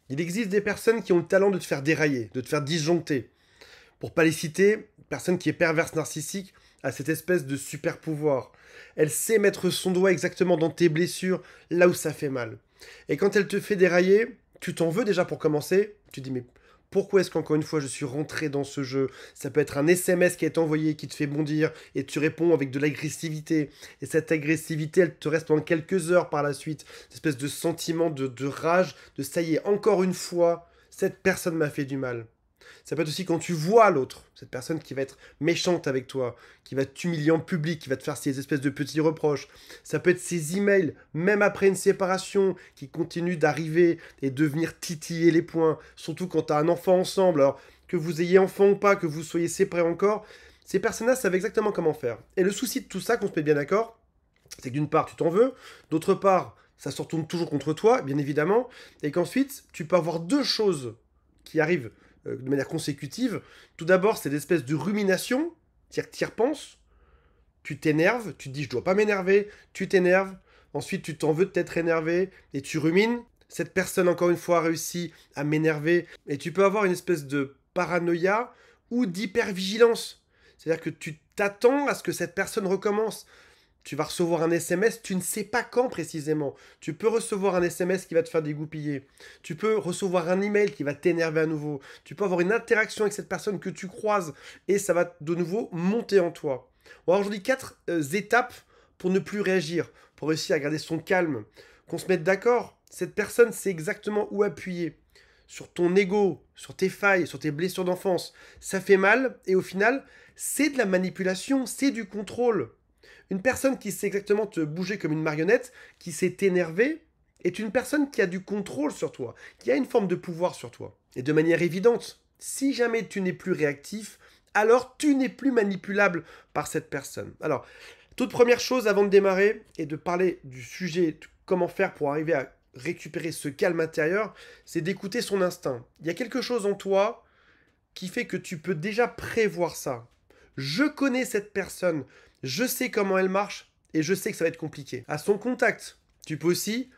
Il existe des personnes qui ont le talent de te faire dérailler, de te faire disjoncter. Pour pas les citer, une personne qui est perverse narcissique a cette espèce de super pouvoir. Elle sait mettre son doigt exactement dans tes blessures, là où ça fait mal. Et quand elle te fait dérailler, tu t'en veux déjà pour commencer. Tu te dis mais pourquoi est-ce qu'encore une fois je suis rentré dans ce jeu? Ça peut être un SMS qui est envoyé qui te fait bondir et tu réponds avec de l'agressivité. Et cette agressivité, elle te reste pendant quelques heures par la suite. Cette espèce de sentiment de rage, de ça y est, encore une fois, cette personne m'a fait du mal. Ça peut être aussi quand tu vois l'autre, cette personne qui va être méchante avec toi, qui va t'humilier en public, qui va te faire ces espèces de petits reproches. Ça peut être ces emails, même après une séparation, qui continuent d'arriver et de venir titiller les poings, surtout quand tu as un enfant ensemble. Alors, que vous ayez enfant ou pas, que vous soyez séparés encore, ces personnes-là savent exactement comment faire. Et le souci de tout ça, qu'on se mette bien d'accord, c'est que d'une part, tu t'en veux, d'autre part, ça se retourne toujours contre toi, bien évidemment, et qu'ensuite, tu peux avoir deux choses qui arrivent de manière consécutive. Tout d'abord, c'est l'espèce de rumination, c'est-à-dire que tu y repenses, tu t'énerves, tu te dis je dois pas m'énerver, tu t'énerves, ensuite tu t'en veux de t'être énervé, et tu rumines. Cette personne, encore une fois, a réussi à m'énerver, et tu peux avoir une espèce de paranoïa ou d'hypervigilance. C'est-à-dire que tu t'attends à ce que cette personne recommence. Tu vas recevoir un SMS, tu ne sais pas quand précisément. Tu peux recevoir un SMS qui va te faire dégoupiller. Tu peux recevoir un email qui va t'énerver à nouveau. Tu peux avoir une interaction avec cette personne que tu croises et ça va de nouveau monter en toi. On va aujourd'hui 4 étapes pour ne plus réagir, pour réussir à garder son calme, qu'on se mette d'accord. Cette personne sait exactement où appuyer. Sur ton ego, sur tes failles, sur tes blessures d'enfance. Ça fait mal et au final, c'est de la manipulation, c'est du contrôle. Une personne qui sait exactement te bouger comme une marionnette, qui sait t'énerver, est une personne qui a du contrôle sur toi, qui a une forme de pouvoir sur toi. Et de manière évidente, si jamais tu n'es plus réactif, alors tu n'es plus manipulable par cette personne. Alors, toute première chose avant de démarrer et de parler du sujet, de comment faire pour arriver à récupérer ce calme intérieur, c'est d'écouter son instinct. Il y a quelque chose en toi qui fait que tu peux déjà prévoir ça. Je connais cette personne, je sais comment elle marche et je sais que ça va être compliqué. À son contact, tu peux aussi,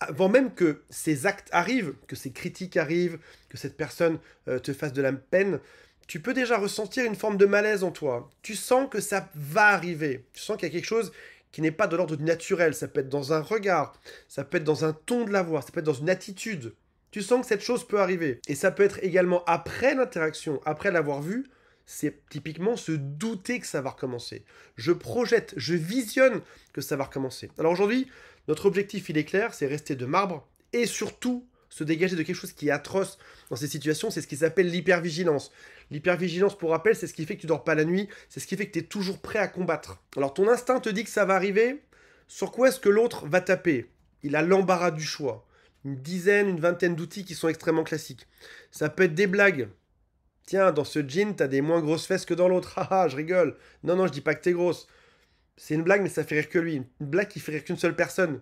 avant même que ces actes arrivent, que ces critiques arrivent, que cette personne te fasse de la peine, tu peux déjà ressentir une forme de malaise en toi. Tu sens que ça va arriver. Tu sens qu'il y a quelque chose qui n'est pas de l'ordre du naturel. Ça peut être dans un regard, ça peut être dans un ton de la voix, ça peut être dans une attitude. Tu sens que cette chose peut arriver. Et ça peut être également après l'interaction, après l'avoir vu, c'est typiquement se douter que ça va recommencer. Je projette, je visionne que ça va recommencer. Alors aujourd'hui, notre objectif, il est clair, c'est rester de marbre et surtout se dégager de quelque chose qui est atroce dans ces situations, c'est ce qui s'appelle l'hypervigilance. L'hypervigilance, pour rappel, c'est ce qui fait que tu dors pas la nuit, c'est ce qui fait que tu es toujours prêt à combattre. Alors ton instinct te dit que ça va arriver, sur quoi est-ce que l'autre va taper? Il a l'embarras du choix. Une dizaine, une vingtaine d'outils qui sont extrêmement classiques. Ça peut être des blagues. Tiens, dans ce jean, t'as des moins grosses fesses que dans l'autre. Haha, je rigole. Non, non, je dis pas que t'es grosse. C'est une blague, mais ça fait rire que lui. Une blague qui fait rire qu'une seule personne.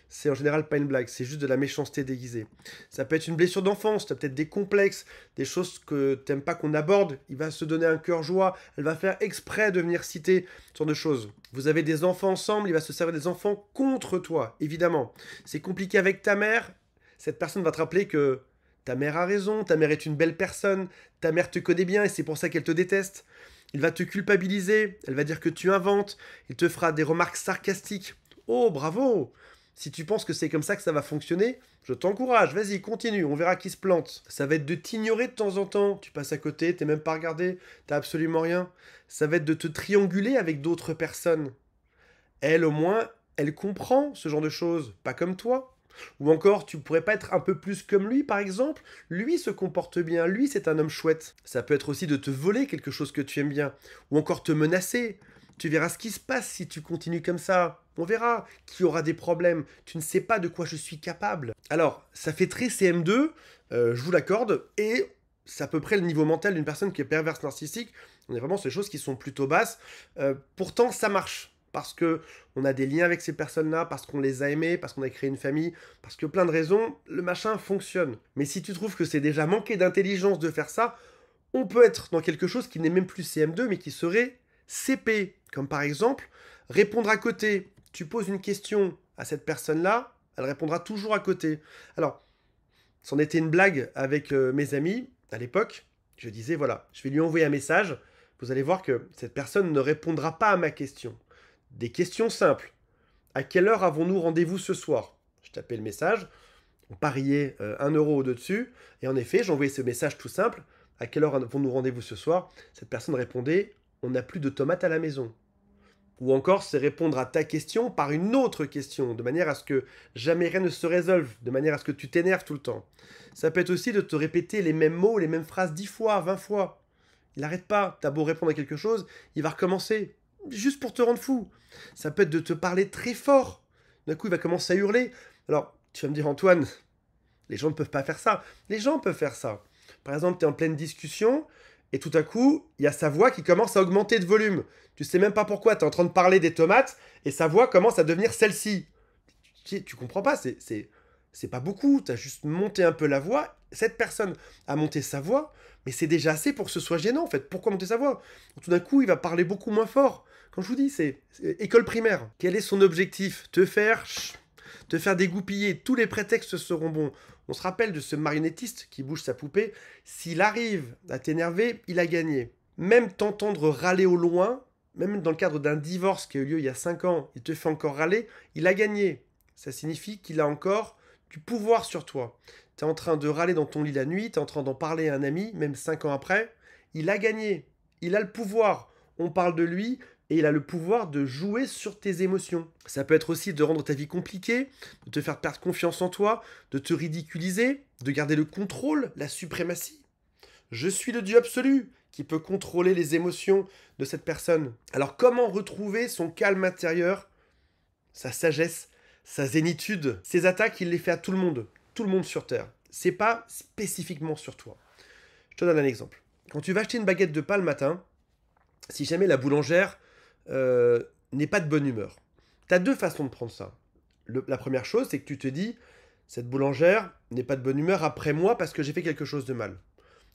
C'est en général pas une blague, c'est juste de la méchanceté déguisée. Ça peut être une blessure d'enfance, t'as peut-être des complexes, des choses que t'aimes pas qu'on aborde. Il va se donner un cœur joie, elle va faire exprès de venir citer ce genre de choses. Vous avez des enfants ensemble, il va se servir des enfants contre toi, évidemment. C'est compliqué avec ta mère, cette personne va te rappeler que ta mère a raison, ta mère est une belle personne, ta mère te connaît bien et c'est pour ça qu'elle te déteste. Il va te culpabiliser, elle va dire que tu inventes, il te fera des remarques sarcastiques. Oh, bravo! Si tu penses que c'est comme ça que ça va fonctionner, je t'encourage, vas-y, continue, on verra qui se plante. Ça va être de t'ignorer de temps en temps, tu passes à côté, t'es même pas regardé, t'as absolument rien. Ça va être de te trianguler avec d'autres personnes. Elle, au moins, elle comprend ce genre de choses, pas comme toi. Ou encore, tu pourrais pas être un peu plus comme lui, par exemple? Lui se comporte bien, lui c'est un homme chouette. Ça peut être aussi de te voler quelque chose que tu aimes bien. Ou encore te menacer. Tu verras ce qui se passe si tu continues comme ça. On verra qui aura des problèmes. Tu ne sais pas de quoi je suis capable. Alors, ça fait très CM2, je vous l'accorde, et c'est à peu près le niveau mental d'une personne qui est perverse narcissique. On est vraiment sur des choses qui sont plutôt basses. Pourtant, ça marche. Parce que on a des liens avec ces personnes-là, parce qu'on les a aimées, parce qu'on a créé une famille, parce que plein de raisons, le machin fonctionne. Mais si tu trouves que c'est déjà manqué d'intelligence de faire ça, on peut être dans quelque chose qui n'est même plus CM2, mais qui serait CP. Comme par exemple, répondre à côté. Tu poses une question à cette personne-là, elle répondra toujours à côté. Alors, C'en était une blague avec mes amis à l'époque. Je disais, voilà, je vais lui envoyer un message. Vous allez voir que cette personne ne répondra pas à ma question. Des questions simples. À quelle heure avons-nous rendez-vous ce soir? Je tapais le message. On pariait 1 euro au-dessus. Et en effet, j'envoyais ce message tout simple. À quelle heure avons-nous rendez-vous ce soir? Cette personne répondait, on n'a plus de tomates à la maison. Ou encore, c'est répondre à ta question par une autre question, de manière à ce que jamais rien ne se résolve, de manière à ce que tu t'énerves tout le temps. Ça peut être aussi de te répéter les mêmes mots, les mêmes phrases 10 fois, 20 fois. Il n'arrête pas, t'as beau répondre à quelque chose, il va recommencer, juste pour te rendre fou. Ça peut être de te parler très fort. D'un coup, il va commencer à hurler. Alors, tu vas me dire, Antoine, les gens ne peuvent pas faire ça. Les gens peuvent faire ça. Par exemple, tu es en pleine discussion, et tout à coup, il y a sa voix qui commence à augmenter de volume. Tu sais même pas pourquoi, tu es en train de parler des tomates, et sa voix commence à devenir celle-ci. Tu comprends pas, c'est pas beaucoup, tu as juste monté un peu la voix. Cette personne a monté sa voix, mais c'est déjà assez pour que ce soit gênant, en fait. Pourquoi monter sa voix? Tout d'un coup, il va parler beaucoup moins fort. Quand je vous dis, c'est école primaire. Quel est son objectif? Te faire dégoupiller. Tous les prétextes seront bons. On se rappelle de ce marionnettiste qui bouge sa poupée. S'il arrive à t'énerver, il a gagné. Même t'entendre râler au loin, même dans le cadre d'un divorce qui a eu lieu il y a 5 ans, il te fait encore râler, il a gagné. Ça signifie qu'il a encore du pouvoir sur toi. Tu es en train de râler dans ton lit la nuit, tu es en train d'en parler à un ami, même 5 ans après, il a gagné. Il a le pouvoir. On parle de lui et il a le pouvoir de jouer sur tes émotions. Ça peut être aussi de rendre ta vie compliquée, de te faire perdre confiance en toi, de te ridiculiser, de garder le contrôle, la suprématie. Je suis le Dieu absolu qui peut contrôler les émotions de cette personne. Alors comment retrouver son calme intérieur, sa sagesse, sa zénitude? Ces attaques, il les fait à tout le monde sur Terre. C'est pas spécifiquement sur toi. Je te donne un exemple. Quand tu vas acheter une baguette de pain le matin, si jamais la boulangère n'est pas de bonne humeur, tu as deux façons de prendre ça. La première chose, c'est que tu te dis, cette boulangère n'est pas de bonne humeur après moi parce que j'ai fait quelque chose de mal.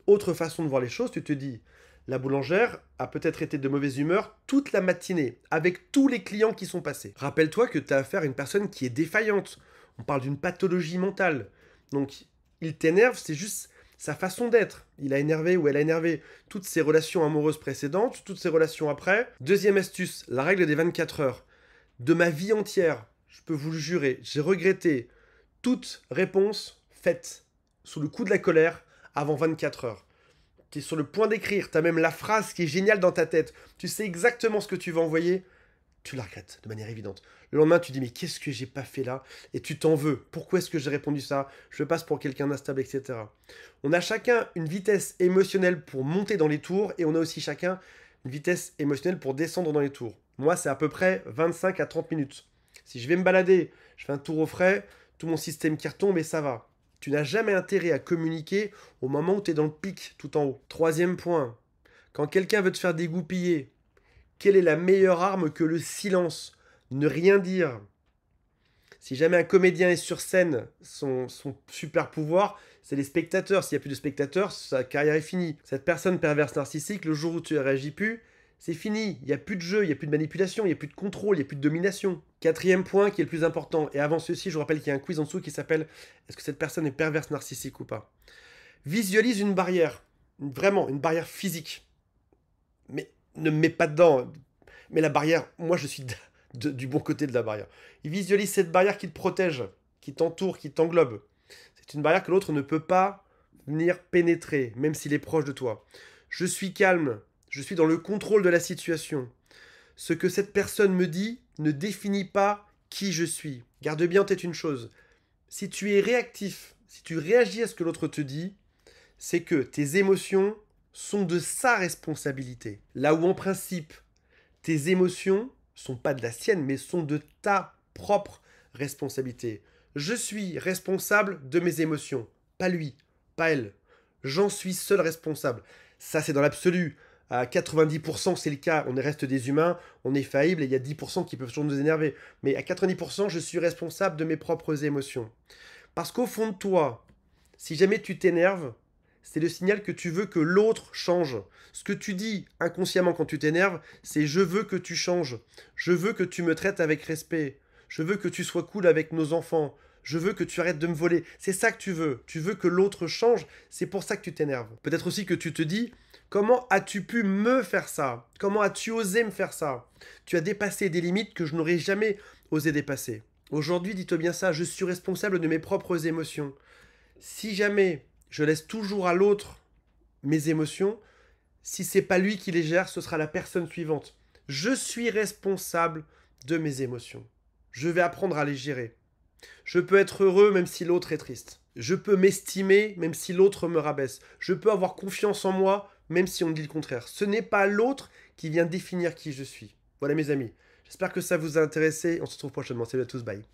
Autre façon de voir les choses, tu te dis, la boulangère a peut-être été de mauvaise humeur toute la matinée, avec tous les clients qui sont passés. Rappelle-toi que tu as affaire à une personne qui est défaillante. On parle d'une pathologie mentale. Donc, il t'énerve, c'est juste sa façon d'être. Il a énervé ou elle a énervé toutes ses relations amoureuses précédentes, toutes ses relations après. Deuxième astuce, la règle des 24 heures. De ma vie entière, je peux vous le jurer, j'ai regretté toute réponse faite sous le coup de la colère avant 24 heures. Tu es sur le point d'écrire, tu as même la phrase qui est géniale dans ta tête. Tu sais exactement ce que tu vas envoyer, tu la regrettes de manière évidente. Le lendemain, tu dis, mais qu'est-ce que j'ai pas fait là? Et tu t'en veux. Pourquoi est-ce que j'ai répondu ça? Je passe pour quelqu'un d'instable, etc. On a chacun une vitesse émotionnelle pour monter dans les tours et on a aussi chacun une vitesse émotionnelle pour descendre dans les tours. Moi, c'est à peu près 25 à 30 minutes. Si je vais me balader, je fais un tour au frais, tout mon système qui retombe et ça va. Tu n'as jamais intérêt à communiquer au moment où tu es dans le pic tout en haut. Troisième point, quand quelqu'un veut te faire dégoupiller, quelle est la meilleure arme que le silence? Ne rien dire. Si jamais un comédien est sur scène, son super pouvoir, c'est les spectateurs. S'il n'y a plus de spectateurs, sa carrière est finie. Cette personne perverse narcissique, le jour où tu ne réagis plus, c'est fini. Il n'y a plus de jeu, il n'y a plus de manipulation, il n'y a plus de contrôle, il n'y a plus de domination. Quatrième point qui est le plus important, et avant ceci, je vous rappelle qu'il y a un quiz en dessous qui s'appelle est-ce que cette personne est perverse narcissique ou pas? Visualise une barrière, vraiment une barrière physique. Mais ne me mets pas dedans. Mais la barrière, moi je suis du bon côté de la barrière. Il visualise cette barrière qui te protège, qui t'entoure, qui t'englobe. C'est une barrière que l'autre ne peut pas venir pénétrer, même s'il est proche de toi. Je suis calme, je suis dans le contrôle de la situation. Ce que cette personne me dit ne définit pas qui je suis. Garde bien en tête une chose. Si tu es réactif, si tu réagis à ce que l'autre te dit, c'est que tes émotions sont de sa responsabilité. Là où en principe, tes émotions sont pas de la sienne, mais sont de ta propre responsabilité. Je suis responsable de mes émotions, pas lui, pas elle. J'en suis seul responsable. Ça, c'est dans l'absolu. À 90%, c'est le cas. On reste des humains, on est faillible et il y a 10% qui peuvent toujours nous énerver. Mais à 90%, je suis responsable de mes propres émotions. Parce qu'au fond de toi, si jamais tu t'énerves, c'est le signal que tu veux que l'autre change. Ce que tu dis inconsciemment quand tu t'énerves, c'est je veux que tu changes. Je veux que tu me traites avec respect. Je veux que tu sois cool avec nos enfants. Je veux que tu arrêtes de me voler. C'est ça que tu veux. Tu veux que l'autre change. C'est pour ça que tu t'énerves. Peut-être aussi que tu te dis, comment as-tu pu me faire ça? Comment as-tu osé me faire ça? Tu as dépassé des limites que je n'aurais jamais osé dépasser. Aujourd'hui, dis-toi bien ça, je suis responsable de mes propres émotions. Si jamais je laisse toujours à l'autre mes émotions, si c'est pas lui qui les gère, ce sera la personne suivante. Je suis responsable de mes émotions. Je vais apprendre à les gérer. Je peux être heureux même si l'autre est triste. Je peux m'estimer même si l'autre me rabaisse. Je peux avoir confiance en moi même si on me dit le contraire. Ce n'est pas l'autre qui vient définir qui je suis. Voilà mes amis. J'espère que ça vous a intéressé. On se retrouve prochainement. Salut à tous, bye.